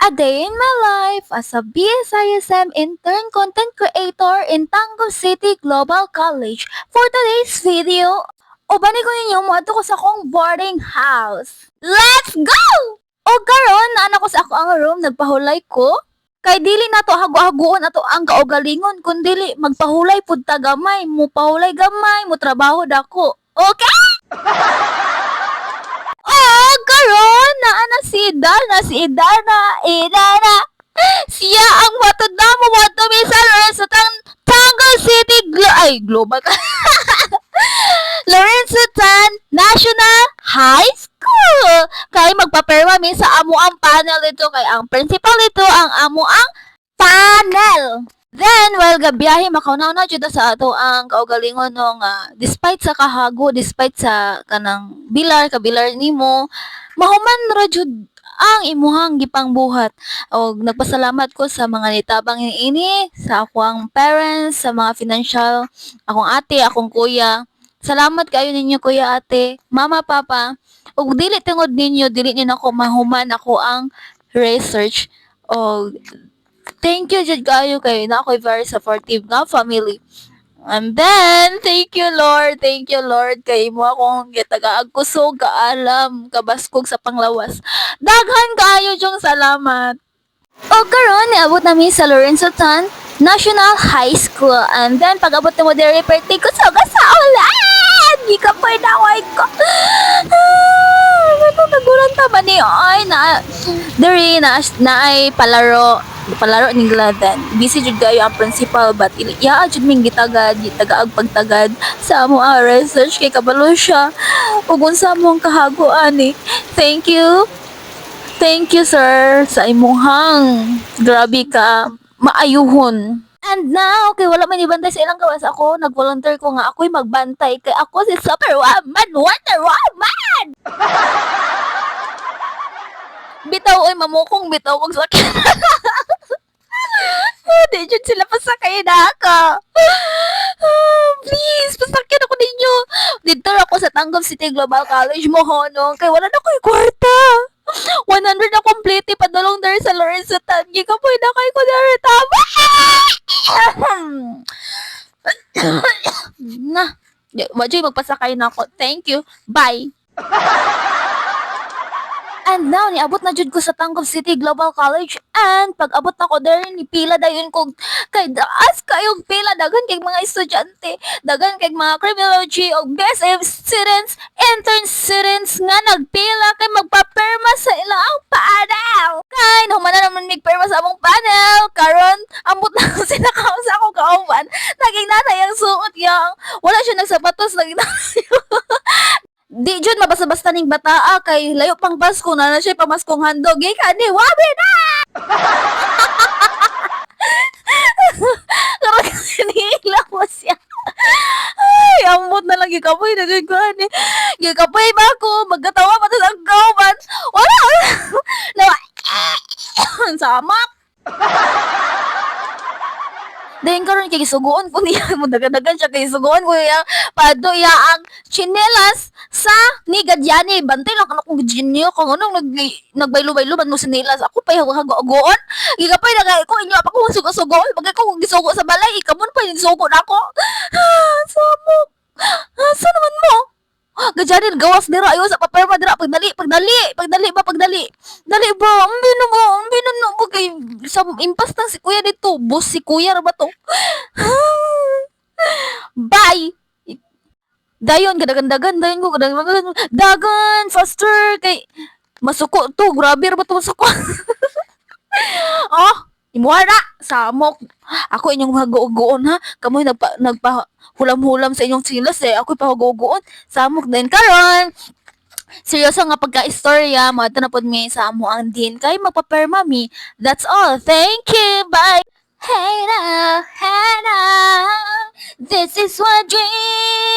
A day in my life as a BSISM intern content creator in Tango City Global College. For today's video, ubani ko ninyo mo ato ko sa akong boarding house. Let's go! O karon na ko sa ako ang room, nagpahulay ko. Kay dili na to hago-hagoon ato ang kaugalingon, kundi magpahulay pud ta gamay, mo pahulay gamay, mo trabaho dako. Okay? Oh, karon na si Idana. Siya ang matanda mo sa Lorenzo Tango City Global Lorenzo National High School. Kay magpaperma mi sa amo ang panel dito kay ang principal dito ang amo ang panel. Then, while gabiyahe, makaunaw na dito sa ato ang kaugalingon nung despite sa kahago, despite sa kanang kabilar nimo, mahuman ra jud ang imuhang gipang buhat. O nagpasalamat ko sa mga nitabang ini, sa akong parents, sa mga financial, akong ate, akong kuya. Salamat kayo ninyo kuya, ate, mama, papa. Ug dili tungod ninyo, dili ninyo ako mahuman ako ang research. O thank you jud kayo kay na ako'y very supportive nga family. And then, thank you Lord kay mo akong gitagaag kusog kaalam kabaskog sa panglawas. Daghan kaayo jung salamat. O karon niabot namin sa Lorenzo Tan National High School. And then pag-abot na mo diri perti ko sa ulan. Gikapoy na ko. Ano nagulan ta ba ni ay na diri na ay palaro ni Gladen. Busy jud kayo ang principal but iya jud ming gitagaag pagtagad sa amo ang research kay kabalo siya ug unsa mo ang kahago ani. Thank you sir sa imuhang grabe ka maayuhon. And now, kay wala man ibantay sa ilang gawas, ako nag-volunteer ko nga ako'y magbantay kay ako si Superwoman, Wonder Woman! Bitaw oy mamukong bitaw kog sakit. Di jud sila pasakay na ako. Please, pasakyan ako ninyo. Dito ako sa Tanggap City Global College mo honong kay wala na ko'y kwarta. 100 na complete padulong there sa Lorenzo Tan. Gikapoy na kay ko there tama. Na, wajay magpasakay na ako. Thank you. Bye. And now, niabot na jud ko sa Tanggap City Global College and pag-abot na ko there, ni pila dayon kog kay daas kayong pila, daghan kay mga estudyante, daghan kay mga criminology o BSF students, intern students nga nagpila kay magpaperma sa ilang panel. Kay naman na naman magperma sa among panel, karon ambot na ko sinakaw sa akong kauban, naging nanay ang suot yang wala siya nagsapatos, naging nanay. Di jud mabasa-basta ning bataa kay layo pang Pasko na siya pamaskong handog. Gikan ni wabi na. Karag nila mo siya. Ay, ambot na lang gikapoy na jud ko ani. Gikapoy ba ko magkatawa pa sa kauban. Wala. Nawa. Samak. Dahil karon kay gisugoon ko niya mo dagan-dagan siya kay gisugoon ko niya pado iya ang chinelas sa ni Gadyani. Bantay lang kana kung Gadyani kung anong nagbaylo-baylo man mo sinilas. Ako pa hago-hagoon. Gigapay na kay ko inyo pa ko sugo-sugoon. Bagay ko gisugo sa balay ikamon pa gisugo na ako. Samok. Asa naman mo? Gadyani gawas dira ayo sa paperma dira pagdali. Dali bro, ambino mo kay sa impas na si kuya dito. Boss si kuya ra ba to? Bye. Dayon dagan faster kay masuko to. Grabe ra ba to masuko? Oh, imuara samok. Ako inyong hago-ugoon ha. Kamoy nagpa hulam-hulam sa inyong silas Ako pahago-ugoon. Samok din karon. Seryoso nga pagka-istorya, mga na pod mi sa amo ang din kay magpaperma mi. That's all. Thank you. Bye. Hey now, this is what dream.